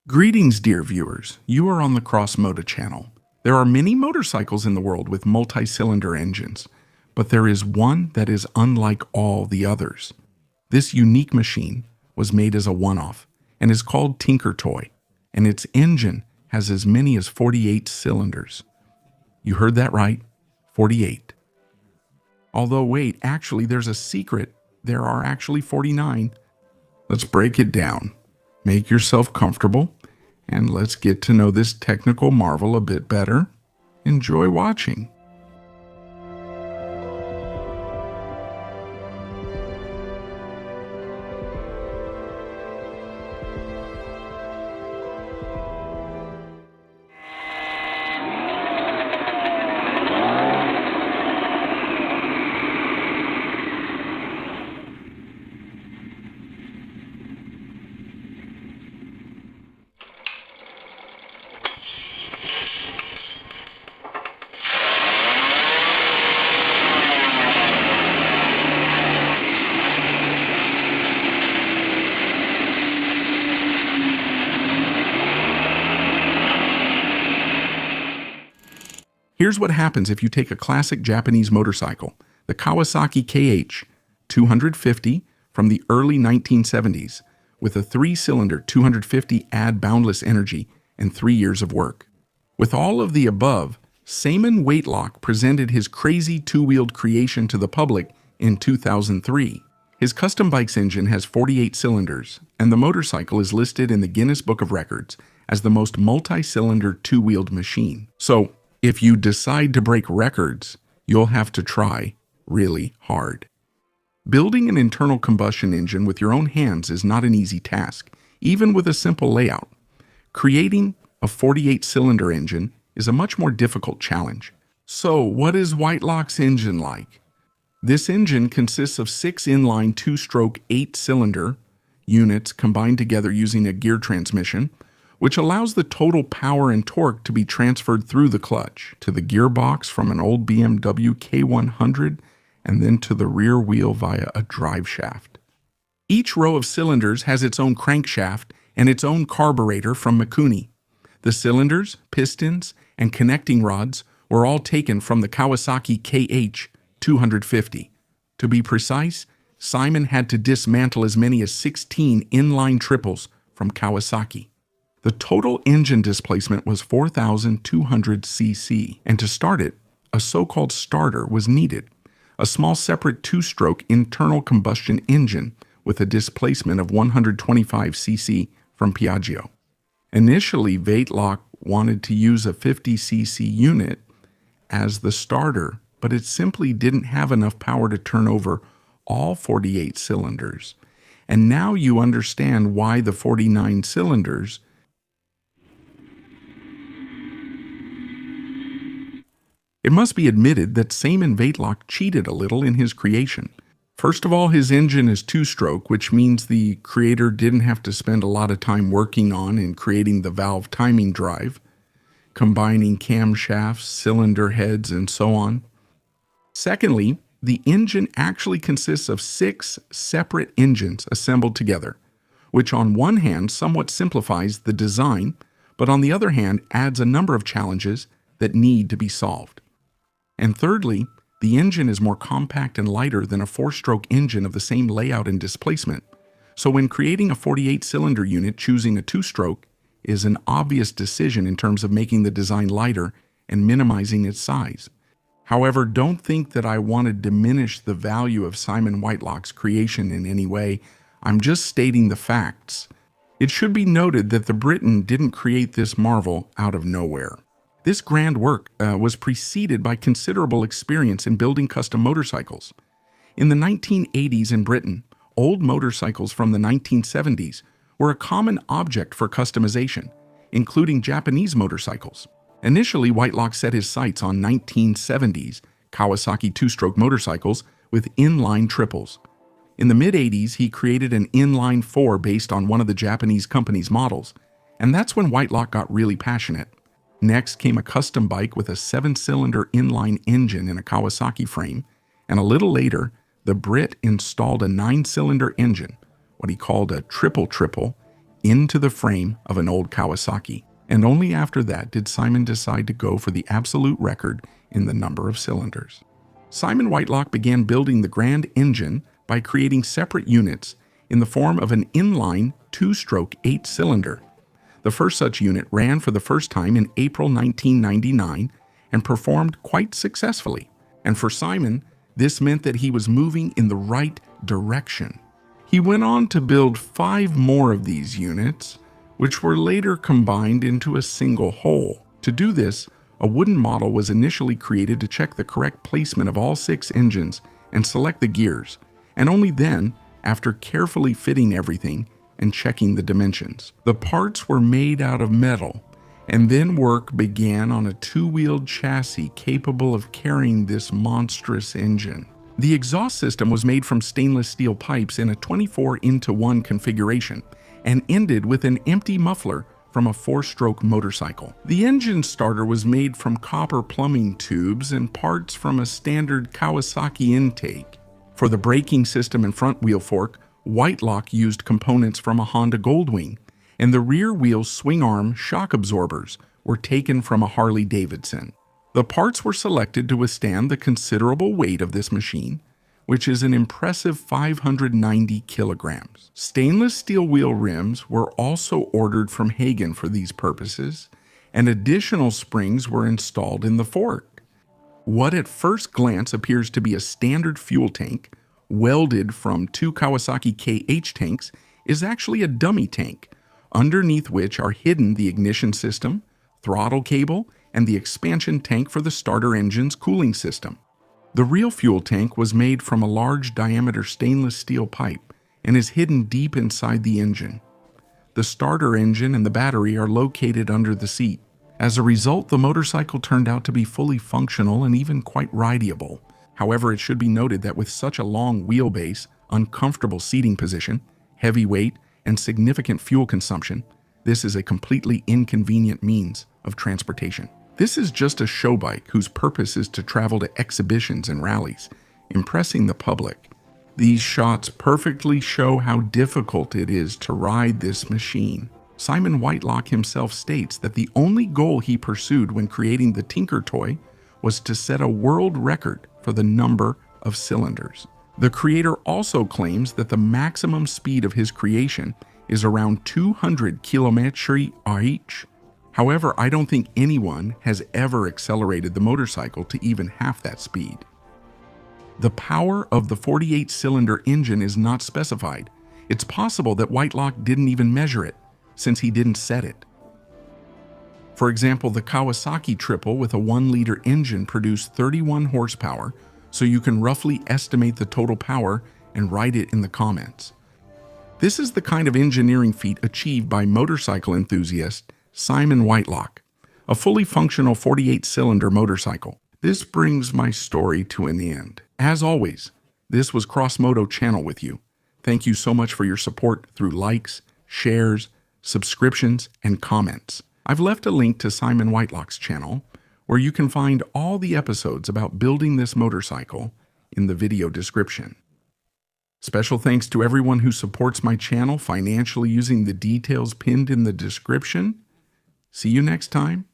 Greetings, dear viewers. You are on the Cross Motor channel. There are many motorcycles in the world with multi-cylinder engines, but there is one that is unlike all the others. This unique machine was made as a one-off and is called Tinker Toy, and its engine has as many as 48 cylinders. You heard that right, 48. Although wait, actually there's a secret. There are actually 49. Let's break it down. Make yourself comfortable, and let's get to know this technical marvel a bit better. Enjoy watching. Here's what happens if you take a classic Japanese motorcycle, the Kawasaki KH-250 from the early 1970s, with a 3-cylinder 250 add boundless energy and 3 years of work. With all of the above, Simon Whitelock presented his crazy two-wheeled creation to the public in 2003. His custom bike's engine has 48 cylinders, and the motorcycle is listed in the Guinness Book of Records as the most multi-cylinder two-wheeled machine. So, if you decide to break records, you'll have to try really hard. Building an internal combustion engine with your own hands is not an easy task, even with a simple layout. Creating a 48-cylinder engine is a much more difficult challenge. So, what is Whitelock's engine like? This engine consists of 6 inline 2-stroke 8-cylinder units combined together using a gear transmission, which allows the total power and torque to be transferred through the clutch to the gearbox from an old BMW K100 and then to the rear wheel via a drive shaft. Each row of cylinders has its own crankshaft and its own carburetor from Mikuni. The cylinders, pistons, and connecting rods were all taken from the Kawasaki KH-250. To be precise, Simon had to dismantle as many as 16 inline triples from Kawasaki. The total engine displacement was 4,200 cc, and to start it, a so-called starter was needed, a small separate 2-stroke internal combustion engine with a displacement of 125 cc from Piaggio. Initially, Whitelock wanted to use a 50 cc unit as the starter, but it simply didn't have enough power to turn over all 48 cylinders. And now you understand why the 49 cylinders. It must be admitted that Simon Whitelock cheated a little in his creation. First of all, his engine is 2-stroke, which means the creator didn't have to spend a lot of time working on and creating the valve timing drive, combining camshafts, cylinder heads, and so on. Secondly, the engine actually consists of 6 separate engines assembled together, which on one hand somewhat simplifies the design, but on the other hand adds a number of challenges that need to be solved. And thirdly, the engine is more compact and lighter than a 4-stroke engine of the same layout and displacement. So when creating a 48-cylinder unit, choosing a 2-stroke is an obvious decision in terms of making the design lighter and minimizing its size. However, don't think that I want to diminish the value of Simon Whitelock's creation in any way. I'm just stating the facts. It should be noted that the Briton didn't create this marvel out of nowhere. This grand work was preceded by considerable experience in building custom motorcycles. In the 1980s in Britain, old motorcycles from the 1970s were a common object for customization, including Japanese motorcycles. Initially, Whitelock set his sights on 1970s Kawasaki 2-stroke motorcycles with inline triples. In the mid-80s, he created an inline 4 based on one of the Japanese company's models, and that's when Whitelock got really passionate. Next came a custom bike with a 7-cylinder inline engine in a Kawasaki frame, and a little later, the Brit installed a 9-cylinder engine, what he called a triple-triple, into the frame of an old Kawasaki. And only after that did Simon decide to go for the absolute record in the number of cylinders. Simon Whitelock began building the grand engine by creating separate units in the form of an inline 2-stroke 8-cylinder. The first such unit ran for the first time in April 1999 and performed quite successfully. And for Simon, this meant that he was moving in the right direction. He went on to build 5 more of these units, which were later combined into a single whole. To do this, a wooden model was initially created to check the correct placement of all 6 engines and select the gears, and only then, after carefully fitting everything and checking the dimensions. The parts were made out of metal, and then work began on a 2-wheeled chassis capable of carrying this monstrous engine. The exhaust system was made from stainless steel pipes in a 24:1 configuration and ended with an empty muffler from a 4-stroke motorcycle. The engine starter was made from copper plumbing tubes and parts from a standard Kawasaki intake. For the braking system and front wheel fork, Whitelock used components from a Honda Goldwing, and the rear wheel swing arm shock absorbers were taken from a Harley-Davidson. The parts were selected to withstand the considerable weight of this machine, which is an impressive 590 kilograms. Stainless steel wheel rims were also ordered from Hagen for these purposes, and additional springs were installed in the fork. What at first glance appears to be a standard fuel tank, welded from 2 Kawasaki KH tanks, is actually a dummy tank, underneath which are hidden the ignition system, throttle cable, and the expansion tank for the starter engine's cooling system. The real fuel tank was made from a large diameter stainless steel pipe and is hidden deep inside the engine. The starter engine and the battery are located under the seat. As a result, the motorcycle turned out to be fully functional and even quite rideable. However, it should be noted that with such a long wheelbase, uncomfortable seating position, heavy weight, and significant fuel consumption, this is a completely inconvenient means of transportation. This is just a show bike whose purpose is to travel to exhibitions and rallies, impressing the public. These shots perfectly show how difficult it is to ride this machine. Simon Whitelock himself states that the only goal he pursued when creating the Tinker Toy was to set a world record for the number of cylinders. The creator also claims that the maximum speed of his creation is around 200 km/h. However, I don't think anyone has ever accelerated the motorcycle to even half that speed. The power of the 48-cylinder engine is not specified. It's possible that Whitelock didn't even measure it, since he didn't set it. For example, the Kawasaki Triple with a 1-liter engine produced 31 horsepower, so you can roughly estimate the total power and write it in the comments. This is the kind of engineering feat achieved by motorcycle enthusiast Simon Whitelock, a fully functional 48-cylinder motorcycle. This brings my story to an end. As always, this was CrossMoto Channel with you. Thank you so much for your support through likes, shares, subscriptions, and comments. I've left a link to Simon Whitelock's channel, where you can find all the episodes about building this motorcycle in the video description. Special thanks to everyone who supports my channel financially using the details pinned in the description. See you next time.